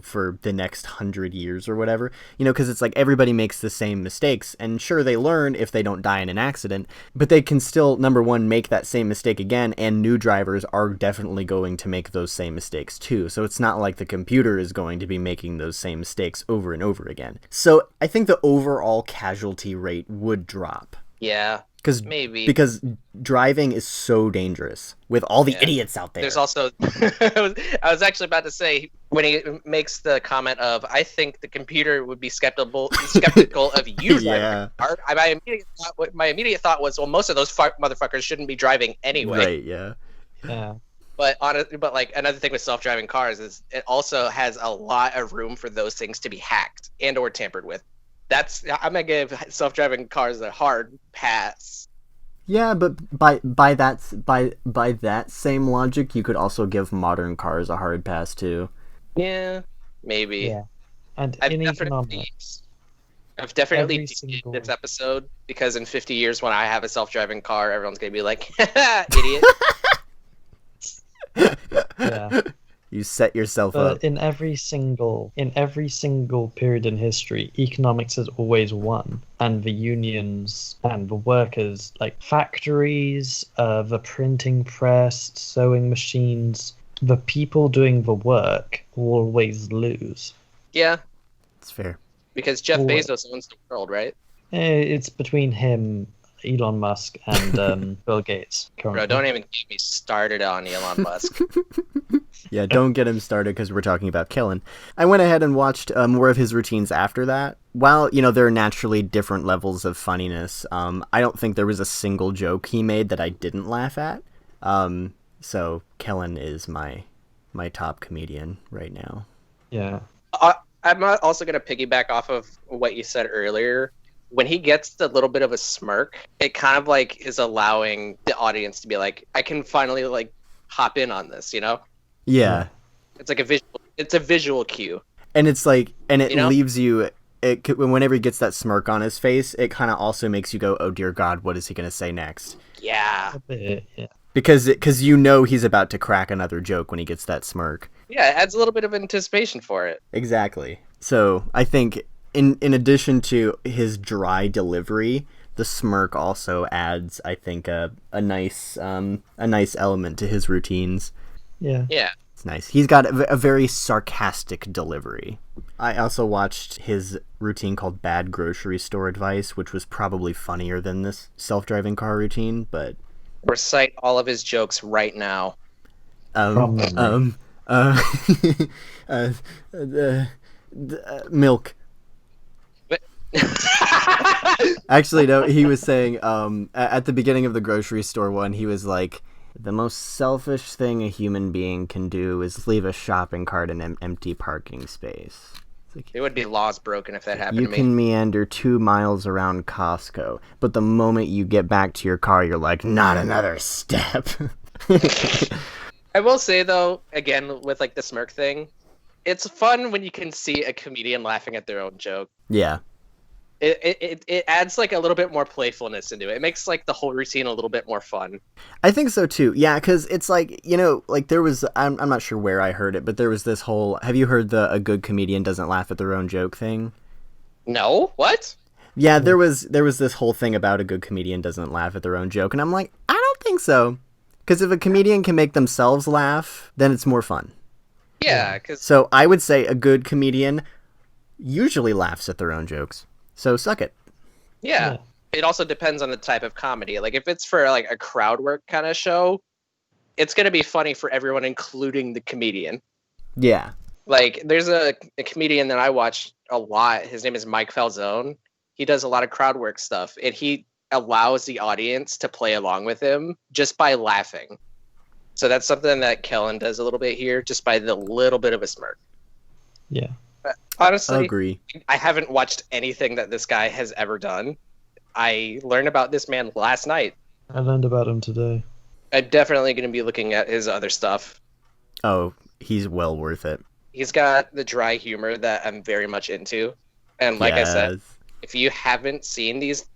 for the next 100 years or whatever, because it's like everybody makes the same mistakes, and sure, they learn if they don't die in an accident, but they can still, number one, make that same mistake again, and new drivers are definitely going to make those same mistakes too. So it's not like the computer is going to be making those same mistakes over and over again. So I think the overall casualty rate would drop.
Yeah. Maybe.
Because driving is so dangerous with all the idiots out there.
There's also, I was actually about to say, when he makes the comment of, I think the computer would be skeptical of you driving a car. My immediate thought was, well, most of those motherfuckers shouldn't be driving anyway.
Right, yeah.
Yeah.
But another thing with self-driving cars is it also has a lot of room for those things to be hacked and or tampered with. I'm gonna give self-driving cars a hard pass.
Yeah, but by that same logic, you could also give modern cars a hard pass too.
Yeah, maybe.
Yeah. And in economics,
I've definitely
single...
this episode, because in 50 years when I have a self-driving car, everyone's gonna be like, idiot.
Yeah.
You set yourself
but
up.
in every single period in history, economics has always won, and the unions and the workers, like factories, the printing press, sewing machines, the people doing the work always lose.
Yeah,
it's fair.
Because Jeff Bezos owns the world, right?
It's between him, Elon Musk, and Bill Gates. Currently.
Bro, don't even get me started on Elon Musk.
Yeah, don't get him started because we're talking about Kellen. I went ahead and watched more of his routines after that. While, there are naturally different levels of funniness, I don't think there was a single joke he made that I didn't laugh at. So Kellen is my top comedian right now.
Yeah.
I'm also going to piggyback off of what you said earlier. When he gets a little bit of a smirk, it kind of is allowing the audience to be like, I can finally hop in on this,
Yeah.
It's a visual cue.
And it's leaves you, whenever he gets that smirk on his face, it kind of also makes you go, oh dear God, what is he going to say next?
Yeah.
A bit, yeah.
Because he's about to crack another joke when he gets that smirk.
Yeah, it adds a little bit of anticipation for it.
Exactly. So I think in addition to his dry delivery, the smirk also adds, I think, a nice element to his routines.
Yeah.
Yeah.
It's nice. He's got a very sarcastic delivery. I also watched his routine called Bad Grocery Store Advice, which was probably funnier than this self-driving car routine, but...
Recite all of his jokes right now.
Milk. Actually, no, he was saying, at the beginning of the grocery store one, he was like, the most selfish thing a human being can do is leave a shopping cart in an empty parking space.
It would be laws broken if that happened
You
to me.
can meander 2 miles around Costco, but the moment you get back to your car, you're like, not another step.
I will say, though, again, with the smirk thing, It's fun when you can see a comedian laughing at their own joke.
Yeah.
It adds like a little bit more playfulness into it. It makes like the whole routine a little bit more fun.
I think so too. Yeah, because it's like, you know, like there was, I'm not sure where I heard it, but there was this whole, have you heard the a good comedian doesn't laugh at their own joke thing?
No? What?
Yeah, there was this whole thing about a good comedian doesn't laugh at their own joke, and I'm like, I don't think so. Because if a comedian can make themselves laugh, then it's more fun.
Yeah, because...
So I would say a good comedian usually laughs at their own jokes. So suck it.
Yeah. It also depends on the type of comedy. Like if it's for like a crowd work kind of show, it's going to be funny for everyone, including the comedian.
Yeah.
Like there's a comedian that I watch a lot. His name is Mike Falzone. He does a lot of crowd work stuff, and he allows the audience to play along with him just by laughing. So that's something that Kellen does a little bit here, just by the little bit of a smirk.
Yeah.
But honestly,
Agree.
I haven't watched anything that this guy has ever done. I learned about this man last night.
I learned about him today.
I'm definitely going to be looking at his other stuff.
Oh, he's well worth it.
He's got the dry humor that I'm very much into. And like I said, if you haven't seen these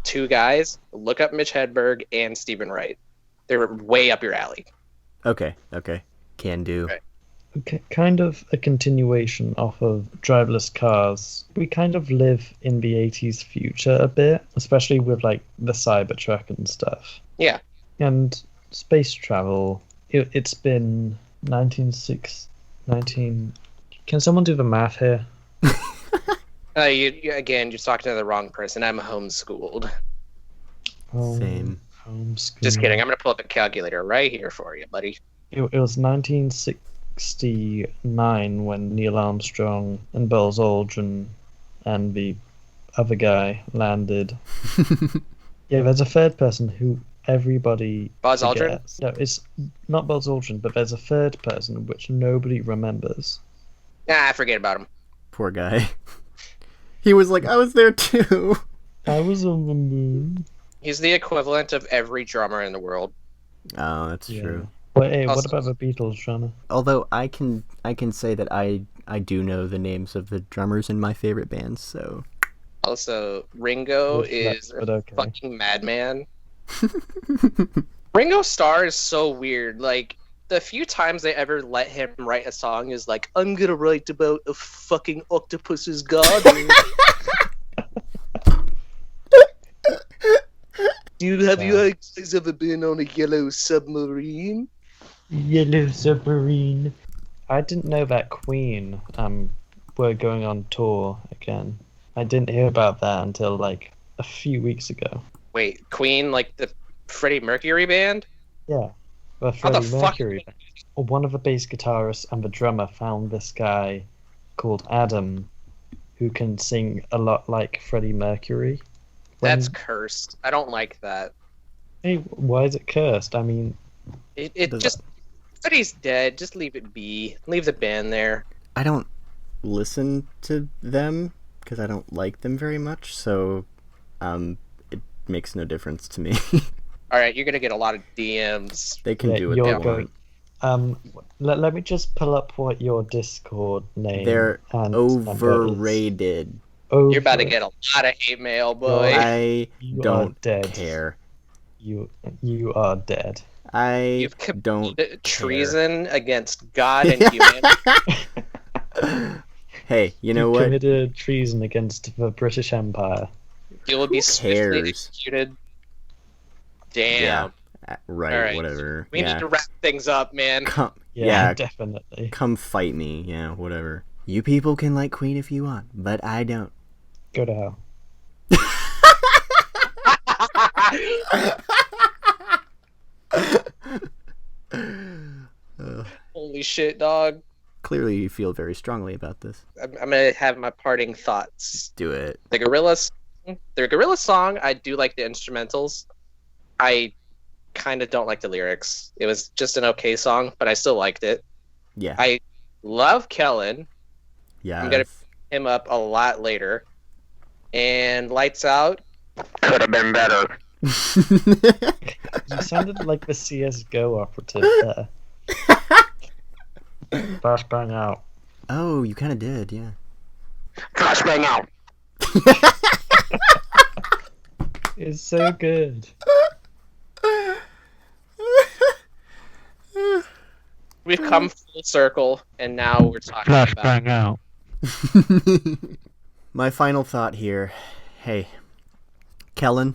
two guys, look up Mitch Hedberg and Stephen Wright. They're way up your alley.
Okay. Can do.
Right.
Okay, kind of a continuation off of driverless cars. We kind of live in the 80s future a bit, especially with like the Cybertruck and stuff.
Yeah.
And space travel. It's been 19... Can someone do the math here?
You again, you're talking to the wrong person. I'm homeschooled.
Same.
Homeschool.
Just kidding. I'm going to pull up a calculator right here for you, buddy.
It was 1969 when Neil Armstrong and Buzz Aldrin and the other guy landed. Yeah, there's a third person who everybody
Buzz Aldrin?
forgets. No, it's not Buzz Aldrin, but there's a third person which nobody remembers.
Nah, forget about him.
Poor guy. He was like, I was there too.
I was on the moon.
He's the equivalent of every drummer in the world.
Oh, that's true.
But hey, what
Also-
about the Beatles, drummer?
Although I can say that I do know the names of the drummers in my favorite bands, so
Also, Ringo is
But
a
okay.
fucking madman. Ringo Starr is so weird. Like, the few times they ever let him write a song is like, I'm gonna write about a fucking octopus's garden. Have you guys ever been on a yellow submarine?
Yellow Submarine. I didn't know that Queen were going on tour again. I didn't hear about that until like a few weeks ago.
Wait, Queen, like the Freddie Mercury band?
Yeah, the
How the
Freddie
fuck-
Mercury. One of the bass guitarists and the drummer found this guy called Adam, who can sing a lot like Freddie Mercury.
That's cursed. I don't like that.
Hey, why is it cursed? I mean,
It just... Freddie's dead. Just leave it be. Leave the band there.
I don't listen to them because I don't like them very much, so it makes no difference to me.
Alright, you're gonna get a lot of DMs.
They can
yeah,
do what they
you're
want.
going. Let me just pull up what your Discord name.
They're
and
overrated.
You're about to get a lot of hate mail, boy.
I
You are
don't
dead.
care.
You are dead.
I
You've
don't
committed treason against God and humanity.
Hey, you know
You
what?
committed treason against the British Empire.
You will be swiftly
cares?
executed. Damn.
Yeah. Right,
All right.
whatever.
We need to wrap things up, man.
Come,
Yeah,
yeah,
definitely.
come fight me. Yeah, whatever. You people can like Queen if you want, but I don't.
Go to hell.
Holy shit, dog.
Clearly, you feel very strongly about this.
I'm gonna have my parting thoughts.
Do it.
The Gorillaz song, I do like the instrumentals. I kind of don't like the lyrics. It was just an okay song, but I still liked it.
Yeah.
I love Kellen.
Yeah.
I'm gonna him up a lot later. And Lights Out.
Could have been better.
You sounded like the CSGO operative there. Flashbang out.
Oh, you kind of did, yeah.
Flashbang out.
It's so good.
We've come full circle, and now we're talking about.
Flashbang out.
My final thought here. Hey, Kellen,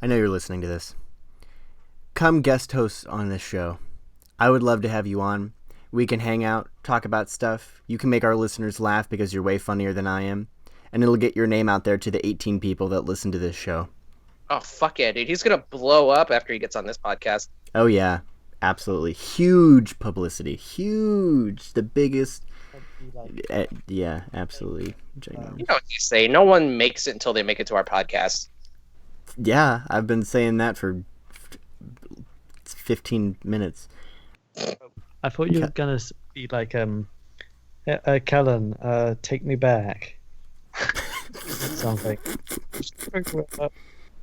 I know you're listening to this. Come guest host on this show. I would love to have you on. We can hang out, talk about stuff. You can make our listeners laugh because you're way funnier than I am. And it'll get your name out there to the 18 people that listen to this show.
Oh, fuck yeah, dude. He's going to blow up after he gets on this podcast.
Oh, yeah. Absolutely. Huge publicity. Huge. The biggest. Yeah, absolutely.
You know what you say. No one makes it until they make it to our podcast.
Yeah, I've been saying that for 15 minutes.
I thought you were gonna be like, Kellen, take me back. Something.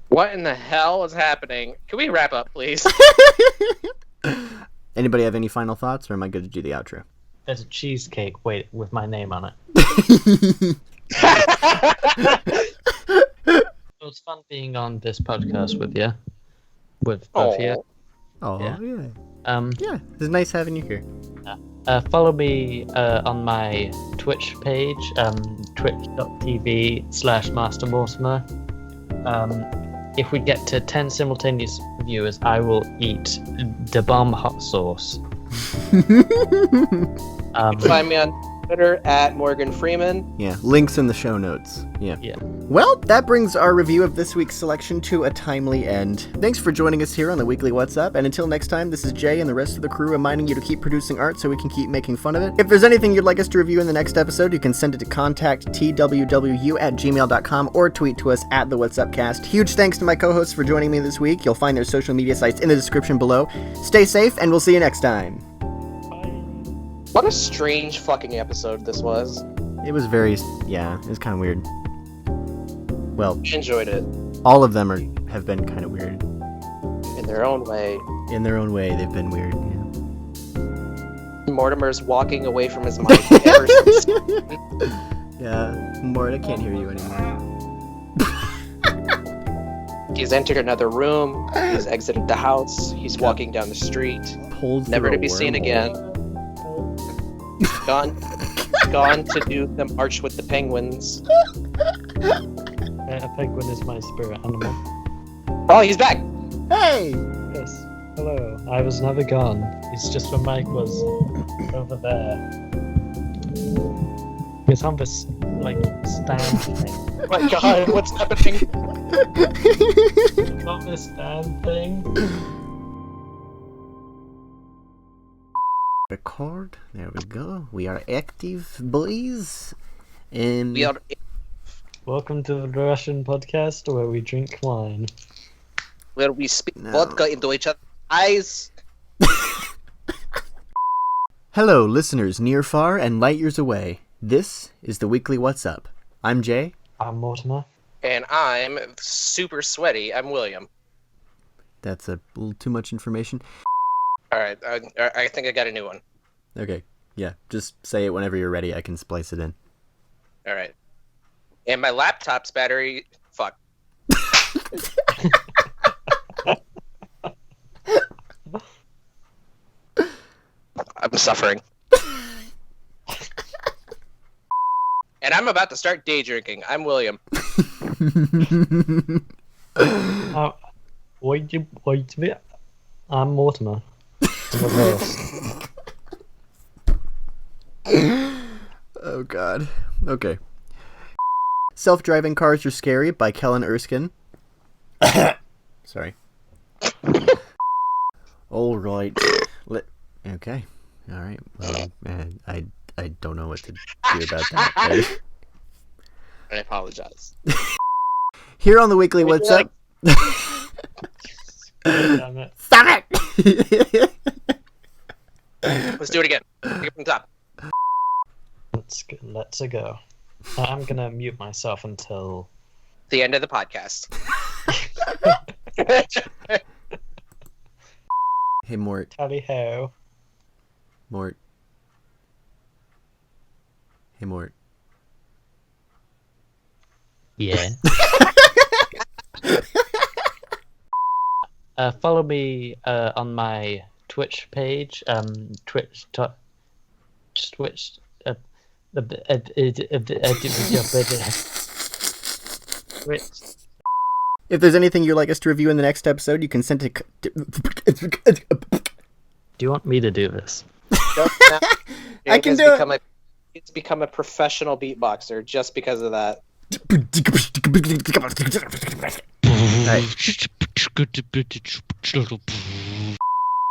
What in the hell is happening? Can we wrap up, please?
Anybody have any final thoughts, or am I good to do the outro?
There's a cheesecake, wait, with my name on it. It was fun being on this podcast with you. With both of you.
Oh,
Yeah.
yeah.
Yeah.
It's nice having you here.
Follow me on my Twitch page, twitch.tv/MasterMortimer. If we get to 10 simultaneous viewers, I will eat the bomb hot sauce.
Find me on Twitter at Morgan Freeman.
Yeah, links in the show notes. Yeah.
Yeah.
Well, that brings our review of this week's selection to a timely end. Thanks for joining us here on the Weekly What's Up, and until next time, this is Jay and the rest of the crew reminding you to keep producing art so we can keep making fun of it. If there's anything you'd like us to review in the next episode, you can send it to contacttwwu@gmail.com or tweet to us at the What's Upcast. Huge thanks to my co-hosts for joining me this week. You'll find their social media sites in the description below. Stay safe, and we'll see you next time.
What a strange fucking episode this was.
It was very, yeah, it was kind of weird. Well,
I enjoyed it.
all of them have been kind of weird.
In their own way.
In their own way, they've been weird. Yeah.
Mortimer's walking away from his mic ever since.
Yeah, Mort, I can't hear you anymore.
He's entered another room. He's exited the house. He's walking down the street.
Pulled
Never
through
to be
a
seen
wormhole.
again. Gone to do the march with the penguins.
A penguin is my spirit animal.
Oh, he's back.
Hey!
Yes. Hello. I was never gone. It's just when Mike was over there. He's on this, stand thing.
Oh my god, what's happening?
He's on this stand thing.
Record. There we go. We are active, boys. And
We are.
Welcome to the Russian podcast where we drink wine.
Where we spit
No.
vodka into each other's eyes.
Hello, listeners near, far, and light years away. This is the Weekly What's Up. I'm Jay.
I'm Mortimer.
And I'm super sweaty. I'm William.
That's a little too much information.
Alright, I think I got a new one.
Okay, yeah, just say it whenever you're ready. I can splice it in.
Alright. And my laptop's battery. Fuck. I'm suffering. And I'm about to start day drinking. I'm William.
Wait a bit. I'm Mortimer. Reverse.
Oh, God. Okay. Self-Driving Cars Are Scary by Kellen Erskine. Sorry. All right. Okay. All right. Well, I don't know what to do about that.
I apologize.
Here on the Weekly What's Up.
Damn it.
Stop it!
Let's do it again. Take it from the top.
Let's go. I'm gonna mute myself until
The end of the podcast.
Hey, Mort.
tally ho.
Mort. Hey, Mort.
Yeah. Follow me on my Twitch page. Twitch. Twitch. Twitch.
If there's anything you'd like us to review in the next episode, you can send it.
Do you want me to do this?
I can do it.
It's become a professional beatboxer just because of that.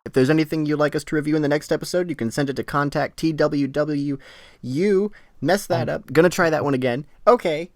If there's anything you'd like us to review in the next episode, you can send it to contact TWWU. Mess that up. Gonna try that one again. Okay.